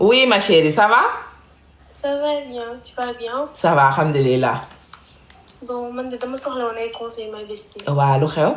Oui, ma chérie, ça va? Ça va bien, tu vas bien? Ça va, alhamdulillah. Bon, man de dama soxla woon ay conseils ma bestie. Waa lu xew?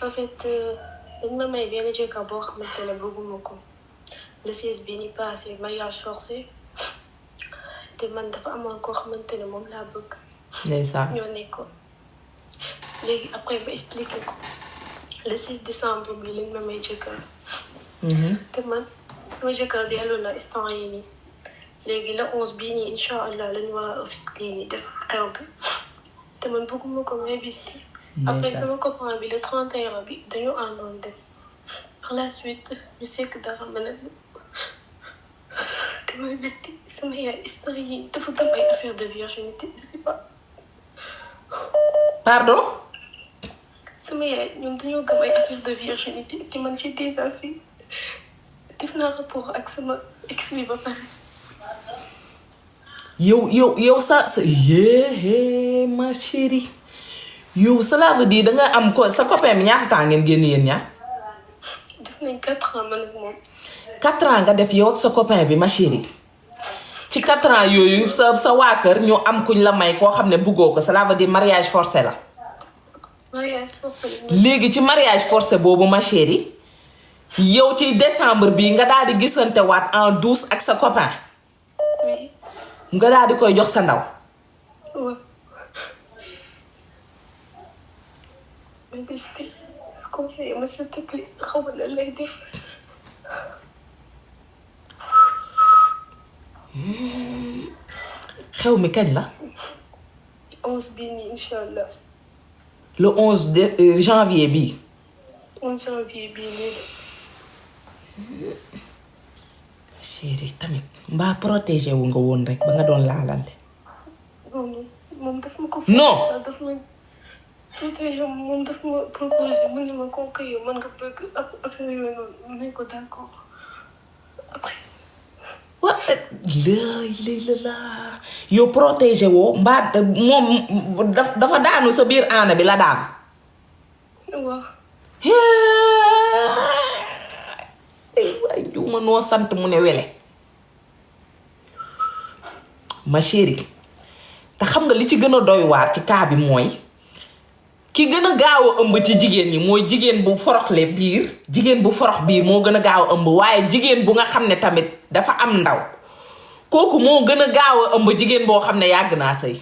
En fait, dañ ma may benn jëkkër boo xamante ne beugoumako. Le 16 bii nii passé mariage forcé te man dafa amoon koo xamante ne moom laa bëgg. Ndeysaan. ñoo nekkoon. Léegi après ma expliqué ko. Le 6 décembre bi lañ ma may jëkkër. te man sama jëkkër dellu na instant yii nii. léegi la 11 bii nii incha allah lañu war a office bii nii def xew bi te man bëgguma ko may bisti. après sama copain bi le 31 bi dañu àndoon dem. par la suite ñu sekk dara ma ne te may bisti sama yaay histoire yi dafa gëm ay affaire de virginité je sais pas. Pardon? sama yaay ñoom dañoo gëm ay affaire de virginité te man j'ai déjà fait def naa rapport ak sama ex bi ba pare. yow sa yee ma chérie yow cela veut dire danga am ko sa copain bi ñaata temps ngeen génn yéen ñaar? def nañ 4 ans man ak moom. 4 ans nga def yow ak sa copain bi ma chérie ci 4 ans yooyu sa waa kër ñu am kuñ la may koo xam ne buggoo ko cela veut dire mariage forcé la. mariage forcé la. léegi ci mariage forcé boobu ma chérie yow ci décembre bii nga daal di gisante waat en douce ak sa copain. oui. nga daal di koy jox sa ndaw. waaw. mais bis bi conseiller ma s'il te plaît xaw ma lan lay def. xew mi kañ la? 11 bii nii incha allah. le 11 janvier bii. 11 janvier bii nii la. chérie tamit mbaa protégé wu nga woon rek ba nga doon laalante. non moom daf ma ko. non daf ma protégé moom daf ma proposé mu ne ma kooku yow mën nga bëgg affaire yooyu noonu mu ne ko d'accord après. wa la yow protégé woo mbaa moom dafa daanu sa biir aana bi la daanu. waaw. waay juuma noo sant mu ne wele ma chérie te xam nga li ci gën a doy waar ci cas bi mooy ki gën a gaaw a ëmb ci jigéen ñi mooy jigéen bu foroxle biir jigéen bu forox biir moo gën a gaaw a ëmb waaye jigéen bu nga xam ne tamit dafa am ndaw kooku moo gën a gaaw a ëmb jigéen boo xam ne yàgg naa sëy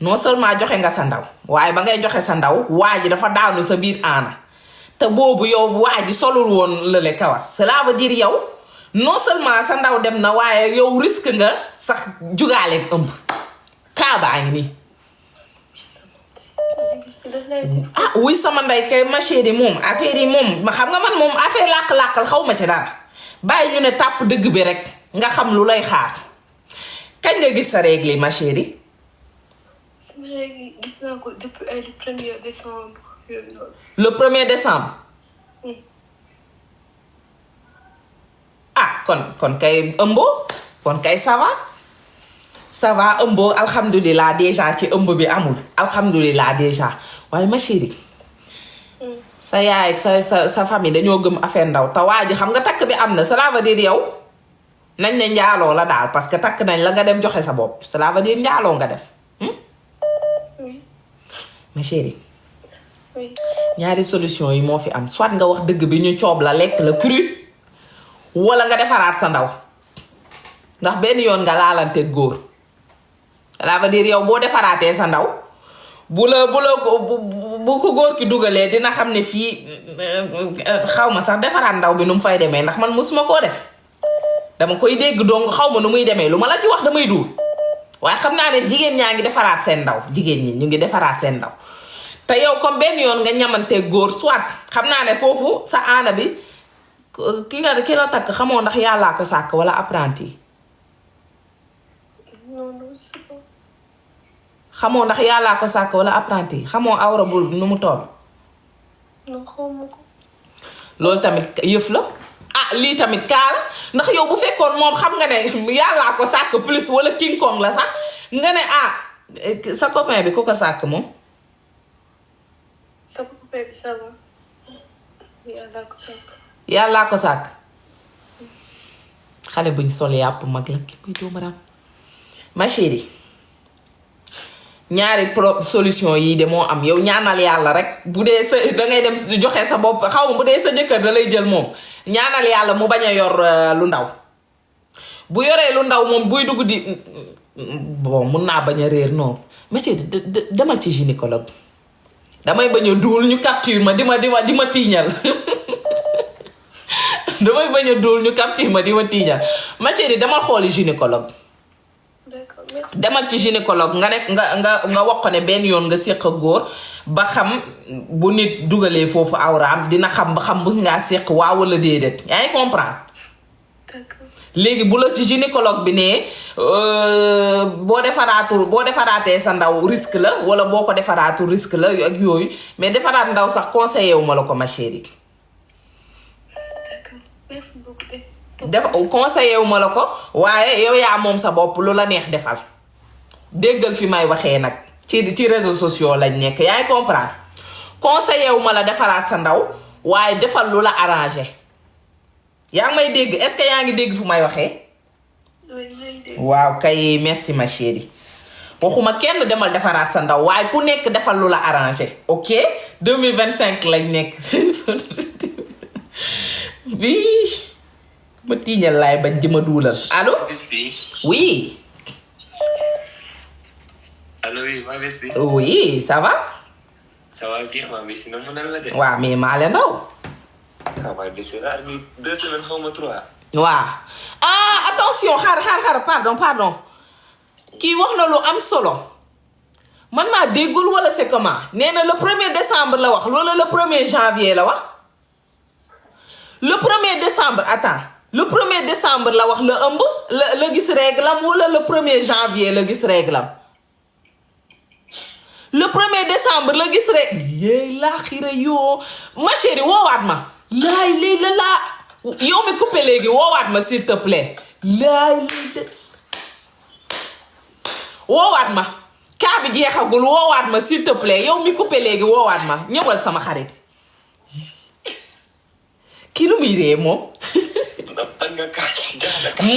non seulement joxe nga sa ndaw waaye ba ngay joxe sa ndaw waa ji dafa daanu sa biir aana te boobu yow waa ji solul woon lële kawas cela veut dire yow non seulement sa ndaw dem na waaye yow risque nga sax jugaaleeg ëmb kaabaa ngi nii. ah wuy sama ndey kay ma chérie moom affaire yi moom ma xam nga man moom affaire làq-làqal xaw ma ci dara bàyyi ñu ne tàpp dëgg bi rek nga xam lu lay xaar kañ nga gis sa règle yi ma chérie. sama règle gis naa ko depuis le 1er décembre yooyu noonu. le 1er décembre. ah kon kay ëmboo kon kay ça va ëmboo alhamdulilah déjà ci ëmb bi amul alhamdulilah déjà waaye ma chérie sa yaay ak sa famille dañoo gëm affaire ndaw te waa ji xam nga takk bi am na cela veut dire yow nañ ne njaaloo la daal parce que takk nañ la nga dem joxe sa bopp cela veut dire njaaloo nga def. oui. ma chérie. oui. ñaari solution yi moo fi am soit nga wax dëgg bi ñu coob la lekk la cru wala nga defaraat sa ndaw ndax benn yoon nga laalante góor cela veut dire yow boo defaraatee sa ndaw bu ko góor ki dugalee dina xam ne fii xaw ma sax defaraat ndaw bi nu mu fay demee ndax man musuma koo def dama koy dégg donc xaw ma nu muy demee lu ma la ci wax damay duul waaye xam naa ne jigéen ñaa ngi defaraat seen ndaw jigéen ñi ñu ngi defaraat seen ndaw te yow comme benn yoon nga ñamante góor soit xam naa ne foofu sa aana bi ki la takk xamoo ndax yàllaa ko sàkk wala apprenti. non c'est pas. xamoo ndax yàllaa ko sàkk wala apprenti xamoo awra bu nu mu toll. non xawma ko. loolu tamit yëf la ah lii tamit kaala ndax yow bu fekkoon moom xam nga ne yàllaa ko sàkk plus wala king kong la sax nga ne ah sa copain bi ku ko sàkk moom. sa copain bi ça va. yàllaa ko sàkk. yàllaa ko sàkk. xale buñ sol yàpp mag la ki muy doomaram ma chérie ñaari solution yi de moo am yow ñaanal yàlla rek bu dee sa dangay dem joxe sa bopp xaw ma bu dee sa jëkkër da lay jël moom ñaanal yàlla mu bañ a yor lu ndaw bu yoree lu ndaw moom buy dugg di bon mun naa bañ a réer noonu ma chérie demal ci gynécologue damay bañ a duul ñu capture ma di ma tiiñal damay bañ a duul ñu capture ma di ma tiiñal ma chérie demal xooli gynécologue demal ci gynécologue nga nekk nga wax ko ne benn yoon nga séq ak góor ba xam bu nit dugalee foofu awraam dina xam ba xam mus ngaa séq waaw wala déedéet yaa ngi comprendre léegi bu la ci gynécologue bi ne boo defaraatee sa ndaw risque la wala boo ko defaraatul risque la ak yooyu mais defaraat ndaw sax conseillé wu ma la ko ma chérie conseillé wu ma la ko waaye yow yaa moom sa bopp lu la neex defal déggal fi may waxee nag ci réseaux sociaux lañ nekk yaa ngi comprendre conseillé wu ma la defaraat sa ndaw waaye defal lu la arrangé yaa ngi may dégg est-ce que yaa ngi dégg fu may waxee. waaw kay merci ma chérie waxuma kenn demal defaraat sa ndaw waaye ku nekk defal lu la arrangé ok 2025 lañ nekk bii ma tiiñal laay bañ di ma duulal allo. oui. allo oui ma bestie. oui ça va. ça va bien ma bestie na mu nan la de. waaw mais maa leen raw. ah ma bestie la ni 2 semaines xaw ma 3. waaw ah attention xaar pardon kii wax na lu am solo man maa déggul wala c'est comment nee na le 1er décembre la wax wala le 1er janvier la wax le 1er décembre attends le 1er décembre la wax la ëmb la gis réglam wala le 1er janvier la gis réglam le 1er décembre la gis rek yéey laa xira yoo ma chérie woowaat ma laay lii la laa yow mi coupé léegi woowaat ma s'il te plaît laay lii woowaat ma kaa bi jeexagul woowaat ma s'il te plaît yow mi coupé léegi woowaat ma ñëwal sama xarit kii lu muy ree moom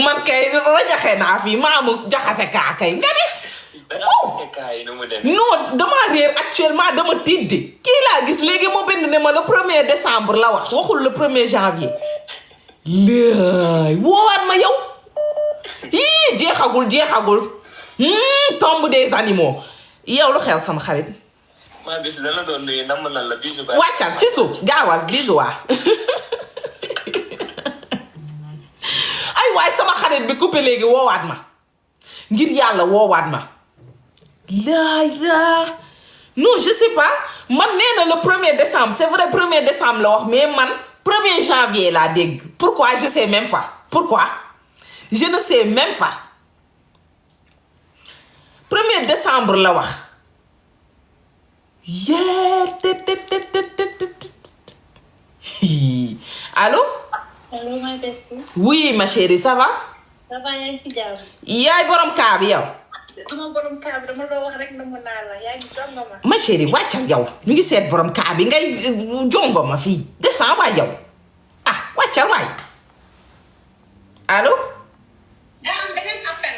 man kay rajaxe naa fii maamu jaxase kaa kay nga ne non damaa réer actuellement dama tiddi kii laa gis léegi moo bind ne ma le 1er décembre la wax waxul le 1er janvier laay woowaat ma yow yii jeexagul tombe des animaux yow lu xew sama xarit maa bis dana doon nuyu nam nan la bisu ba wàccal ci suuf gaawal bisu waa ay waay sama xarit bi coupé léegi woowaat ma ngir yàlla woowaat ma laa non je sais pas man nee na le 1er décembre c'est vrai 1er décembre la wax mais man 1er janvier laa dégg pourquoi je sais même pas pourquoi je ne sais même pas 1er décembre la wax allô. allo ma bestie. oui ma chérie ça va. ça va yaa ngi si jàmm. yaay borom kaa bi yow. dama borom kaa bi dama doon wax rek na mu naa la yaa ngi jongo ma. ma chérie wàccal yow ñu ngi seet borom kaa bi ngay jongo ma fii descend waay yow ah wàccal waay allo. daa am beneen appel.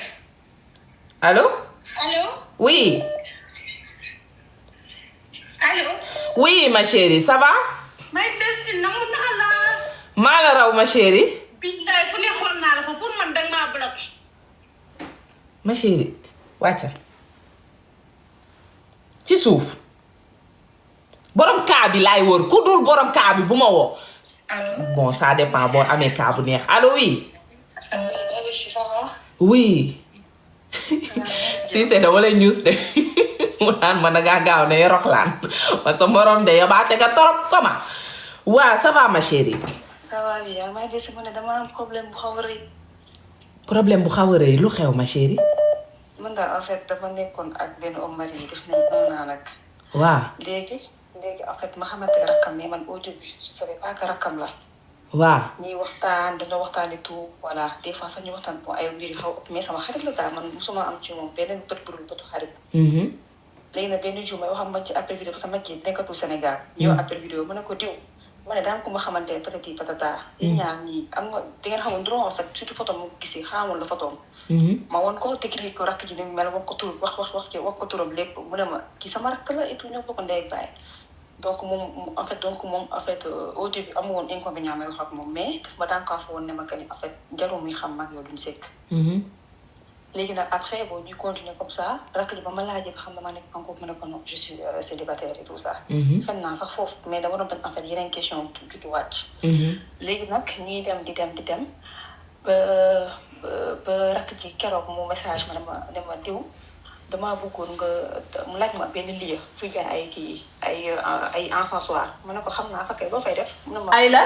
allo. allo. oui. allo. oui ma chérie ça va. may bestie na mu naa la. maa la raw ma chérie. billaay fu ne xool naa la fa pour man danga maa bloqué. ma chérie wàccal ci suuf borom kaa bi laay wër ku dul borom kaa bi bu ma woo. bon ça dépend boo amee kaa bu neex allo oui. oui. si c'est dama lay news de mu naan ma dangaa gaaw ne roxlaan ma sa morom de yabaate nga torop comment. waaw ça va ma chérie. ça va bien maa ngi gis mu ne dama am problème bu xaw a rëy. problème bu xaw a rëy lu xew ma chérie. man daal en fait dafa nekkoon ak benn homme marié def nañ 1 an nag. waaw léegi en fait ma xamante ne rakkam mais man au début je savais pas que rakkam la. waaw. ñuy waxtaan dina waxtaan et tout voilà des fois sax ñu waxtaan bon ay mbir yu xaw ëpp mais sama xarit la daal man musuma am ci moom beneen bët bu dul bëtu xarit. léegi nag benn jour may wax ma ci appel vidéo sama kii nekkatul Sénégal. ñëw appel vidéo mën na ko diw ma ne daan ko ma xamante ne patati patata. yi ñaar ñii am nga di ngeen xamul drone en fait surtout photo mu gisee xamul la photo ma won ko décrire ko rakk ji ni mel wax ko tur wax ko turam lépp mu ne ma kii sama rakk la et tout ñoo bokk ndey ak baay. donc moom en fait au début amu woon inconvénient may wax ak moom mais daf ma daan kaa fa woon ne ma que ni en fait jarul muy xam mag yow duñ sekk. léegi nag après boo ñu continuer comme ça rakk ji ba ma laajee ba xam ne ma nekk en couple ma ne ko non je suis célibataire et tout ça. fen naa sax foofu mais dama doon en fait yeneen question tuuti wàcc. léegi nag ñuy dem di dem ba rakk ji keroog mu message ma dama diw damaa bëggoon nga mu laaj ma benn lieu fu jaay ay encensoir ma ne ko xam naa fa kay boo fay def. ay la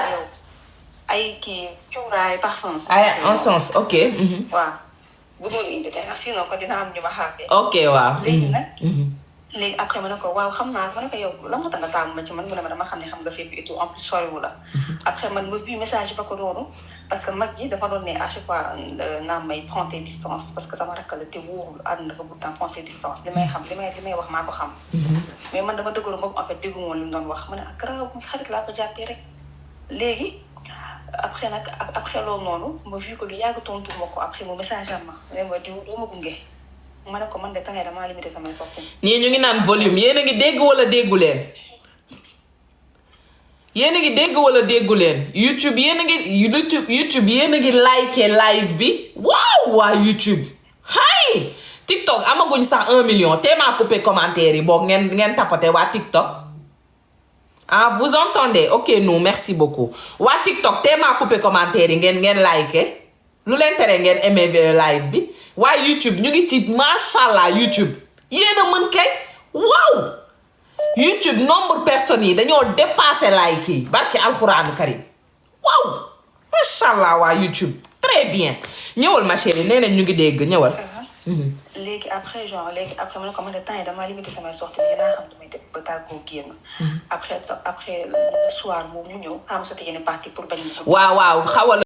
ay kii cuuraay parfum. ay encens ok. waaw bu ma indi tey sinon ko dina am ñu ma xàmmee. ok waaw. léegi nag. léegi après ma ne ko waaw xam naa ma ne ko yow la moo tax nga taamu ma ci man mu ne ma dama xam ne xam nga fépp et tout en plus soriwu la. après man ma vu message ba ko doonu parce que mag ji dafa doon ne à chaque fois naan may prendre tes distances parce que sama rakk la te wóorul àdduna dafa gudd temps prendre tes distances li may xam li may wax maa ko xam. mais man dama dëgëru boobu en fait déggu woon li mu doon wax ma ne ak garaaw xarit laa ko jàppee rek. léegi après loolu noonu ma vu que lu yàgg tontu ma ko après mu message am ma ne ma diw doo ma gunge. ma ne ko man de tàngay damaa limité samay sorties. ñii ñu ngi naan volume yéen a ngi dégg wala déggu leen yéen a ngi dégg wala déggu leen YouTube yéen a ngi like live bi waaw waa YouTube hay TikTok amaguñ sax 1 million te maa coupé commentaire yi boog ngeen tapoté waa TikTok ah vous entendez ok nous merci beaucoup waa TikTok te maa coupé commentaire yi ngeen like lu leen tere ngeen aimé live bi. waaye YouTube ñu ngi ci macha allah YouTube yéen a mën kay waaw YouTube nombre personnes yi dañoo dépassé like yi barki alxuraanu karim waaw macha allah waa YouTube très bien ñëwal ma chérie nee nañ ñu ngi dégg ñëwal. léegi après ma ne ko man de temps yi damaa limité samay sorties mais dinaa xam damay def ba tàggoo génn. après le soir moom mu ñëw am sotti yenn partie pour bañ. waaw xawal.